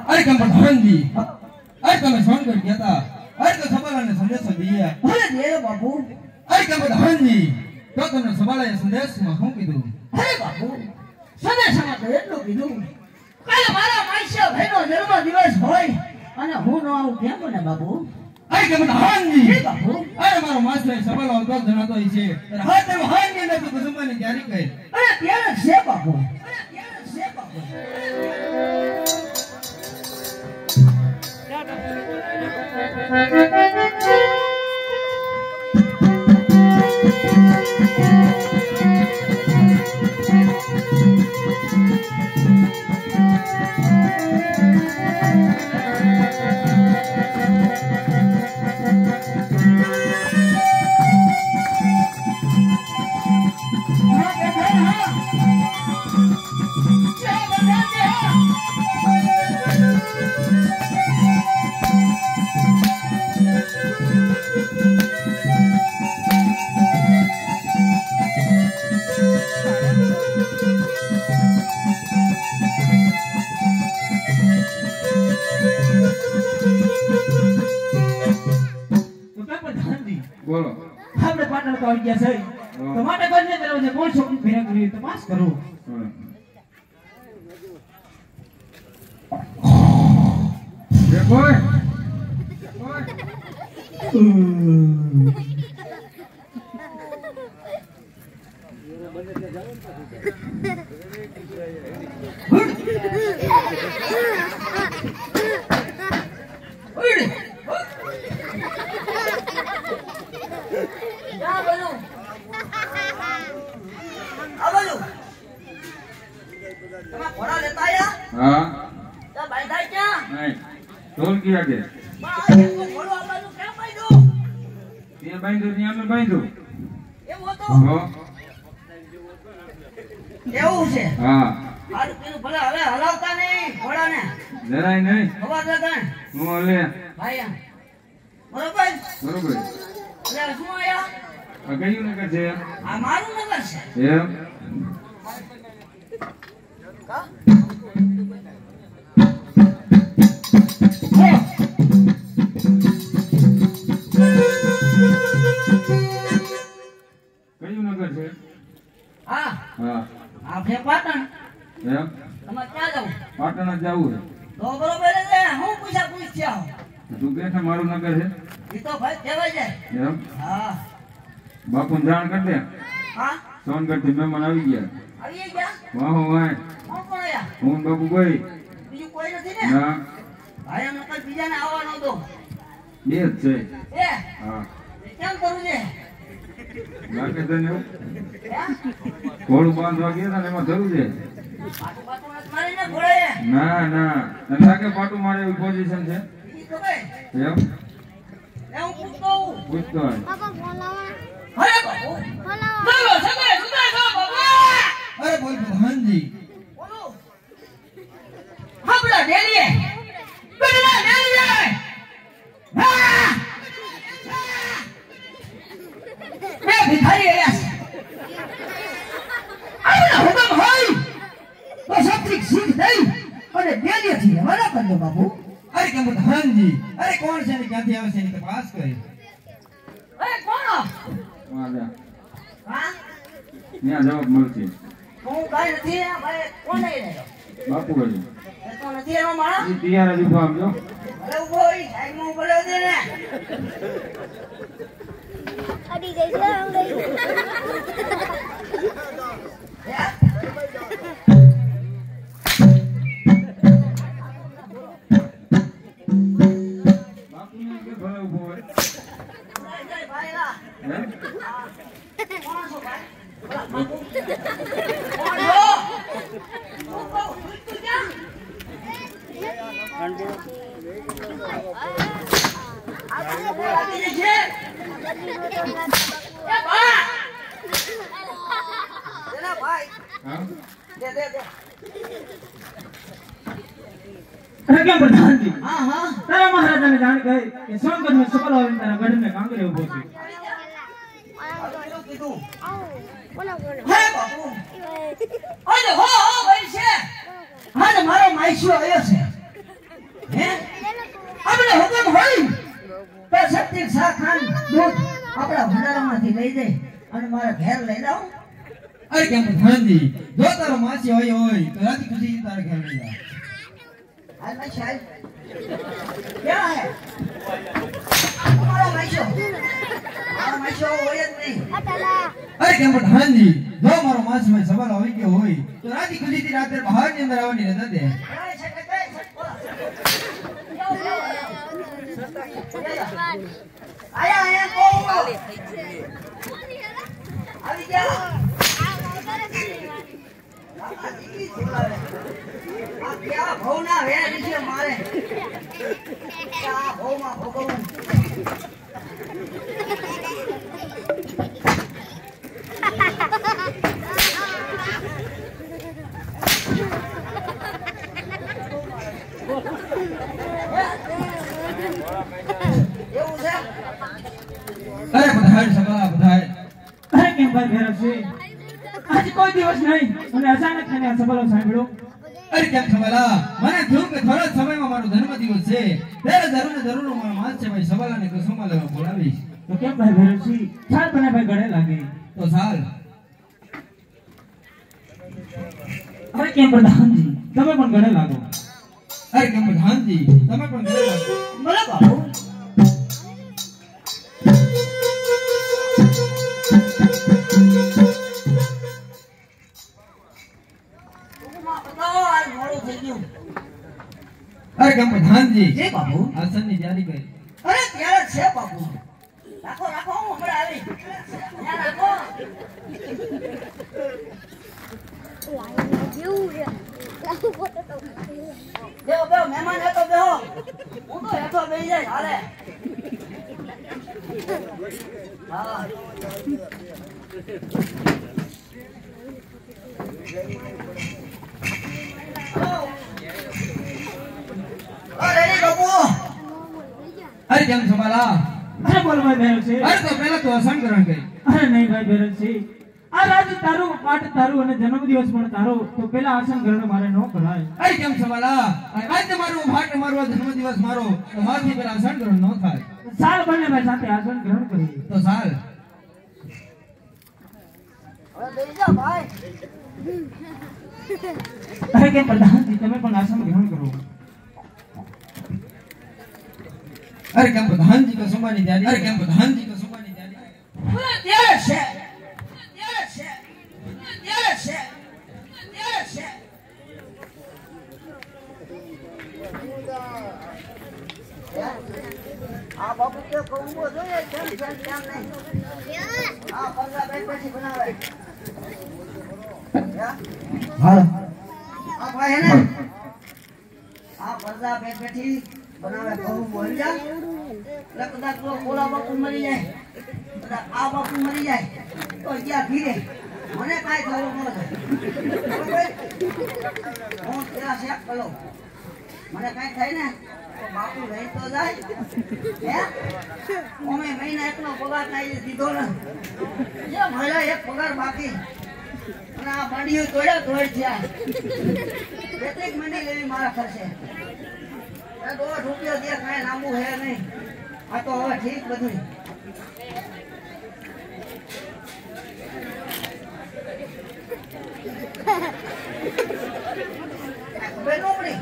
अरे कम प्रधान जी अरे कम फोन कर गया था अरे तो सवाल ने संदेश दिया अरे दे बाबू अरे कम प्रधान जी तो तुमने सवाल ने संदेश में हूं कीधું अरे बाबू संदेश में तो એટલું કીધું કાલે મારા માઈસો ભાઈનો જન્મ દિવસ હોય અને હું ન આવું કેમ ને બાબુ अरे कम प्रधान जी बाबू अरे मारो मास्टर सवाल और तो जनातो ही छे हाथ में हाथ में तो कुसुमा ने तैयारी कर अरे ત્યારે છે બાબુ अरे ત્યારે છે बाबू बोलो આપણે પાટણ તો આવી ગયા છે તો માટે કરીને દરવાજે કોણ છોકરી ભેગા કરી તપાસ કરો ये कोई हाँ नहीं तोल किया के ये बांधो यहाँ में बांधो એવું છે हाँ આ પેલું ભલે હવે હલાવતા નહીં ઘોડાને જરાય नहीं હવા દેતા હું લે ભાઈ બરોબર બરોબર એટલે શું આયા આ કયું નગર છે આ મારું નગર છે એમ કયું નગર છે હા હા આપણે પાટણ એમ તમે ક્યાં જાવ પાટણ જ જવું તો બરોબર છે હું પૂછા પૂછ્યા છે તું કે છે મારું નગર છે એ તો ભાઈ કહેવાય જાય એમ હા બાપુને જાણ કરી દે હા સોનગઢ થી મહેમાન આવી ગયા આવી ગયા વાહો વાહ કોણ કોણ આયા હું ને બાપુ ભાઈ બીજું કોઈ નથી ને ના ભાઈ એમ નકર બીજાને આવવાનો દો બે જ છે એ હા કેમ કરું છે લાગે તને એવું હે ઘોડું બાંધવા ગયા હતા ને એમાં થયું છે પાટું પાટું નથી મારીને ઘોડે ના ના તને લાગે પાટું મારે એવી પોઝિશન છે ઈ તો ભાઈ એમ એ હું પૂછતો હું પૂછતો હોય અરે બાપુ બોલો સગા સુધા છો બાબા અરે બોલ પ્રધાનજી બોલો આપડા ડેલીએ બેટા ડેલીએ હા મે ભિખારી આયા આપડા હુકમ હોય તો સત્રિક સિંહ થઈ અને ડેલીએ થી રવાના કરજો બાપુ અરે કેમ પ્રધાનજી અરે કોણ છે ને ક્યાંથી આવે છે એની તપાસ કરી અરે કોણ વાહ હા ત્યાં જવાબ મળશે હું કાઈ નથી આ ભાઈ કોણ નહીં રહ્યો બાપુ ભાઈ એ તો નથી એનો માણસ એ તૈયાર જ ઉભા આપજો અરે ઉભો હોય સાઈડમાં ઉભો રહેજો ને અડી ગઈ છે આમ ગઈ બાપુને કે ભલે ઉભો હોય ભાઈ લા હે કોણ છો ભાઈ બાપુ કોણ છો ઉભો તું ક્યાં લાગી છે એ બા એના ભાઈ હા દે क्या प्रधान जी हाँ हाँ तारा महाराजा ने जान गए कि सोनगढ़ में सफल और तारा गढ़ में कांगरे उभो छे હે બાપુ અરે હો ભાઈ છે હાલે મારો માઈશો આવ્યો છે હે આપણે હુકમ હોય તો શક્તિ શાખાન દૂધ આપણા ભંડારામાંથી લઈ જાય અને મારા ઘેર લઈ જાઓ અરે કેમ પ્રધાનજી જો તારો માસી હોય તો રાજી ખુશી તારે ઘેર લઈ જા हाल भाई शायद क्या है हमारा माइशो હોય જ નહીં અરે કેમ પ્રધાનજી જો મારો માસી ભાઈ સવાલ હોય કે હોય તો રાજી ખુશી થી રાત્રે બહાર ની અંદર આવવાની રજા દે આયા આયા કો આવી જા क्या भौना है नीचे मारे क्या भौमा भोगવું એવું છે અરે બધાય સગા બધાય અરે કેમ ભાઈ ભેરવજી આજ કોઈ દિવસ નહીં અને અચાનક થઈને આ સવાલો સાંભળ્યો અરે કેમ ખબલા મને થયું કે થોડા સમયમાં મારો જન્મદિવસ છે ત્યારે જરૂર મારો માસ છે ભાઈ સવાલાને કસુમા લેવા બોલાવીશ તો કેમ ભાઈ ભેરવજી ચાલ બને ભાઈ ગળે લાગે તો સાલ અરે કેમ પ્રધાનજી તમે પણ ગળે લાગો અરે કેમ પ્રધાનજી તમે પણ ગળે લાગો બોલો બાબુ અરે કેમ પ્રધાનજી જે બાબુ આસનની તૈયારી કરી અરે ત્યારે છે બાબુ રાખો રાખો હું હમણાં આવી ત્યાં રાખો બેહો બેહો મહેમાન હેઠો બેહો હું તો હેઠો બેહી જાય હાલે હા અરે બાબુ અરે કેમ સવાલા અરે બોલ ભાઈ ભેરવજી અરે તો પહેલા તો આસન ગ્રહણ કરી અરે નહીં ભાઈ ભેરવજી આ રાજ તારું પાઠ તારું અને જન્મદિવસ પણ તારો તો પેલા આસન ગ્રહણ મારે ન કરાય અરે કેમ સવાલા આજે મારું ભાટ મારો જન્મદિવસ મારો તો મારથી પેલા આસન ગ્રહણ ન થાય સાલ બને ભાઈ સાથે આસન ગ્રહણ કરી તો સાલ હવે બેહી જા ભાઈ અરે કેમ પ્રધાનજી તમે પણ આસન ગ્રહણ કરો અરે કેમ પ્રધાનજી કો સંભાની તૈયારી અરે કેમ પ્રધાનજી કો સંભાની તૈયારી અરે ત્યારે છે ત્યારે છે ત્યારે છે ત્યારે છે આ બાપુ કે કહું જોઈએ કેમ કેમ કેમ નહીં આ પંજા બેન પછી બનાવે હાલ આ ભાઈ હે ને આ પંજા બેન બેઠી બનાવે કહું બોલી જા એટલે કદાચ તો ઓલા બાપુ મરી જાય કદાચ આ બાપુ મરી જાય તો ગયા ધીરે મને કાંઈ ખબર ન થાય હું ત્યાં શેક કરો મને કાંઈ થાય ને તો બાપુ લઈ તો જાય હે અમે મહિના એકનો પગાર નાઈ દીધો ને જે મહિલા એક પગાર બાકી અને આ બાંડીઓ તોડ્યા તોડ થયા કેટલીક મંડી લેવી મારા ખર્ચે ₹2 દે કાંઈ લાંબુ હે નહીં આ તો હવે ઠીક બધું બેનોપડી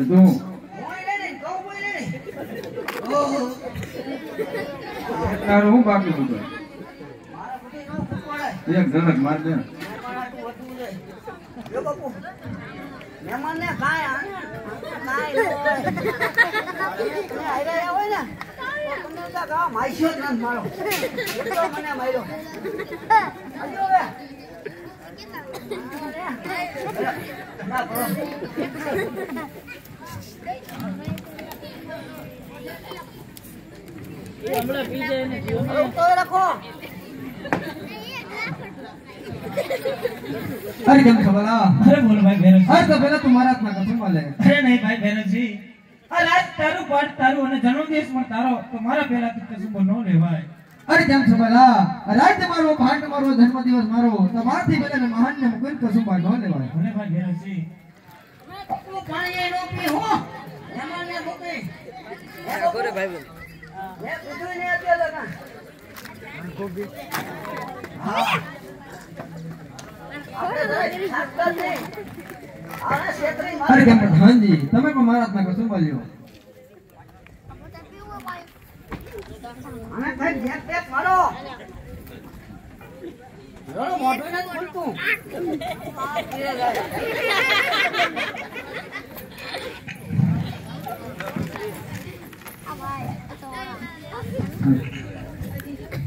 તું બોલે ને કહું બોલે ને ઓહો તારું હું બાકી હતું મારા બધી નો પડે એક ઝલક માર દે જો બાપુ મહેમાન ને કાય આને કાય નો હોય તમે આયરા હોય ને તમને તો કા માઈશો જ ન મારો એટલો મને માર્યો આજો હવે ના બરો હમણાં પી જાય ને જીવો તો રાખો અરે કેમ છો ભલા અરે બોલો ભાઈ ભૈરવજી અરે તો પેલા તું મારા હાથમાં કસમ લે અરે નહીં ભાઈ ભૈરવજી આ રાત તારું પાઠ તારું અને જન્મદિવસ પણ તારો તો મારા પહેલાથી કશું ન લેવાય અરે કેમ છો ભલા રાજ્ય મારો ભાટ મારો જન્મદિવસ મારો તમારથી પેલા મહાન ને કોઈ કસમ ન લેવાય ભલે ભાઈ ભૈરવજી તું પાણી નો પી હો મહેમાન ને મોકલી કરે ભાઈ મે કુછ નહીં આતે લગા હા અરે કેમ પ્રધાનજી તમે પણ મારા હાથમાં કસમ લ્યો અને કઈ જેક પેક મારો રોડો મોટો ન બોલતું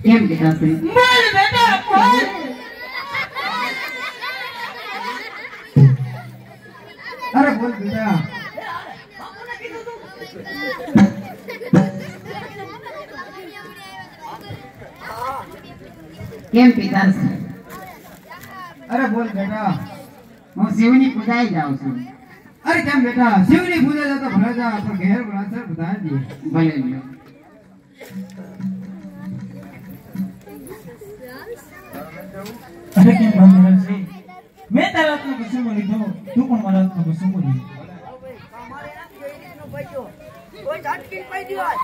કેમ પિતાશ્રી બોલ બેટા બોલ અરે બોલ બેટા બાપુને કીધું તું કેમ પિતાશ્રી અરે બોલ બેટા હું શિવની પૂજાએ જાઉં છું અરે કેમ બેટા શિવની પૂજા જતો ભલા જા પણ ઘેર ભલા પ્રધાનજી ભલે લ્યો અરે કેમ ભાઈ ભૈરવજી મેં તારા હાથમાં કશું લીધો તું પણ મારા હાથમાં કશું લીધું અમારે ના જોઈને નો પૈસો કોઈ ઝાટકી પૈ દીવાય